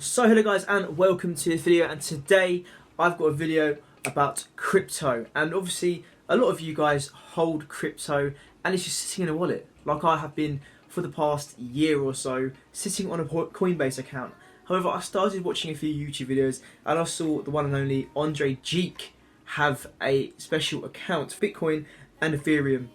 So hello guys and welcome to this video, and today I've got a video about crypto. And obviously a lot of you guys hold crypto and it's just sitting in a wallet, like I have been for the past year or so, sitting on a Coinbase account. However, I started watching a few YouTube videos and I saw the one and only Andre Geek have a special account for Bitcoin and Ethereum.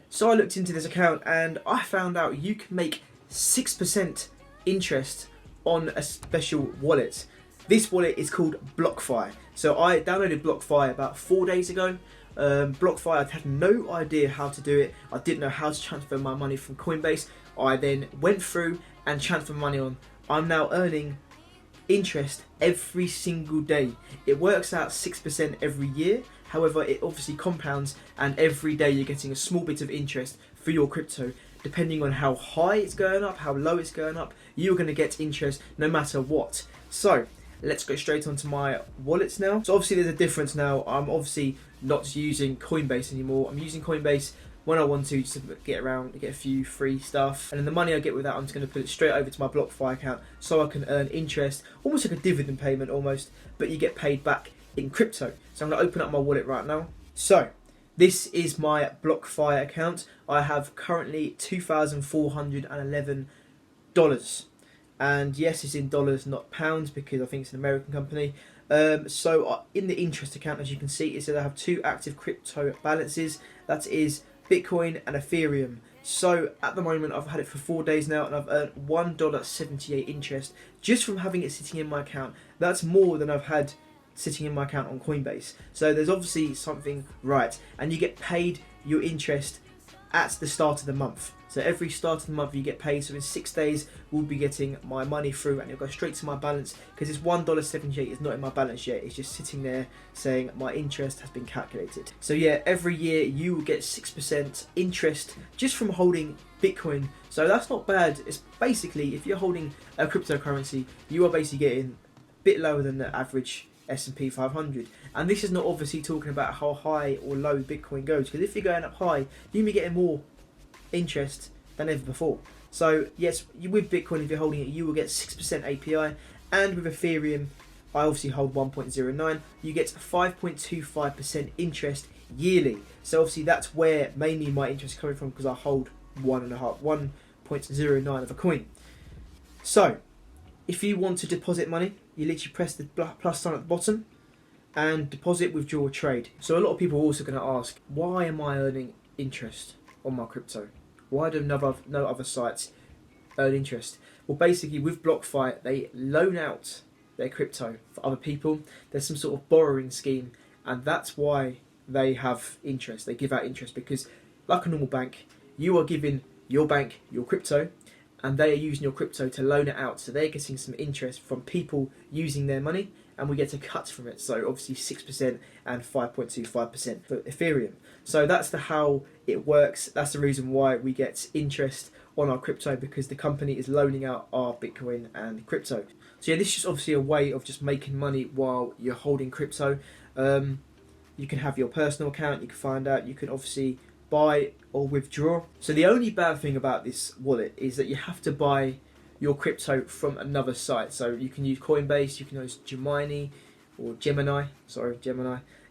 So I looked into this account and I found out you can make 6% interest on a special wallet. This wallet is called BlockFi. So I downloaded BlockFi about 4 days ago. BlockFi, I had no idea how to do it. I didn't know how to transfer my money from Coinbase. I then went through and transferred money on. I'm now earning interest every single day. It works out 6% every year. However, it obviously compounds, and every day you're getting a small bit of interest for your crypto. Depending on how high it's going up, how low it's going up, you're going to get interest no matter what. So let's go straight onto my wallets now. So obviously there's a difference now. I'm obviously not using Coinbase anymore. I'm using Coinbase when I want to, just to get around, get a few free stuff. And then the money I get with that, I'm just going to put it straight over to my BlockFi account so I can earn interest, almost like a dividend payment almost, but you get paid back in crypto. So I'm going to open up my wallet right now. So this is my BlockFi account. I have currently $2,411. And yes, it's in dollars, not pounds, because I think it's an American company. So in the interest account, as you can see, it says I have 2 active crypto balances. That is Bitcoin and Ethereum. So at the moment, I've had it for 4 days now, and I've earned $1.78 interest just from having it sitting in my account. That's more than I've had sitting in my account on Coinbase. So there's obviously something right, and you get paid your interest at the start of the month. So every start of the month you get paid. So in 6 days we'll be getting my money through, and it'll go straight to my balance, because it's $1.78 is not in my balance yet. It's just sitting there saying my interest has been calculated. So yeah, every year you will get 6% interest just from holding Bitcoin. So that's not bad. It's basically, if you're holding a cryptocurrency, you are basically getting a bit lower than the average S&P 500. And this is not obviously talking about how high or low Bitcoin goes, because if you're going up high, you'll be getting more interest than ever before. So yes, with Bitcoin, if you're holding it, you will get 6% API, and with Ethereum, I obviously hold 1.09, you get 5.25% interest yearly. So obviously that's where mainly my interest is coming from, because I hold 1.09 of a coin. So if you want to deposit money, you literally press the plus sign at the bottom and deposit, withdraw, trade. So a lot of people are also going to ask, why am I earning interest on my crypto? Why do no other sites earn interest? Well, basically with BlockFi, they loan out their crypto for other people. There's some sort of borrowing scheme, and that's why they have interest. They give out interest because, like a normal bank, you are giving your bank your crypto, and they are using your crypto to loan it out. So they're getting some interest from people using their money, and we get a cut from it. So obviously 6% and 5.25% for Ethereum. So that's how it works. That's the reason why we get interest on our crypto, because the company is loaning out our Bitcoin and crypto. So yeah, this is just obviously a way of just making money while you're holding crypto. You can have your personal account, you can find out, you can obviously buy or withdraw. So the only bad thing about this wallet is that you have to buy your crypto from another site. So you can use Coinbase, you can use Gemini.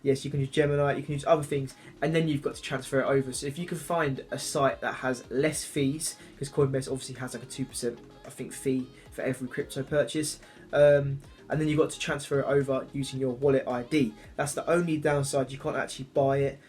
Yes, you can use Gemini, you can use other things, and then you've got to transfer it over. So if you can find a site that has less fees, because Coinbase obviously has like a 2% I think fee for every crypto purchase, and then you've got to transfer it over using your wallet ID. That's the only downside. You can't actually buy it.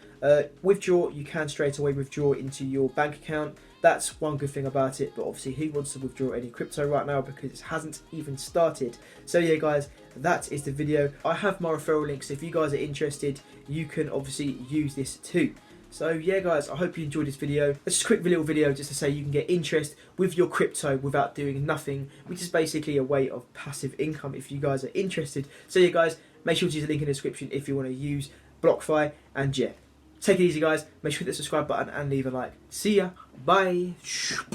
Withdraw, you can straight away withdraw into your bank account. That's one good thing about it, but obviously who wants to withdraw any crypto right now, because it hasn't even started. So yeah guys, that is the video. I have my referral link, so if you guys are interested, you can obviously use this too. So yeah guys, I hope you enjoyed this video. It's just a quick little video just to say you can get interest with your crypto without doing nothing, which is basically a way of passive income if you guys are interested. So yeah guys, make sure to use the link in the description if you want to use BlockFi, and yeah, take it easy guys, make sure to hit the subscribe button and leave a like. See ya, bye.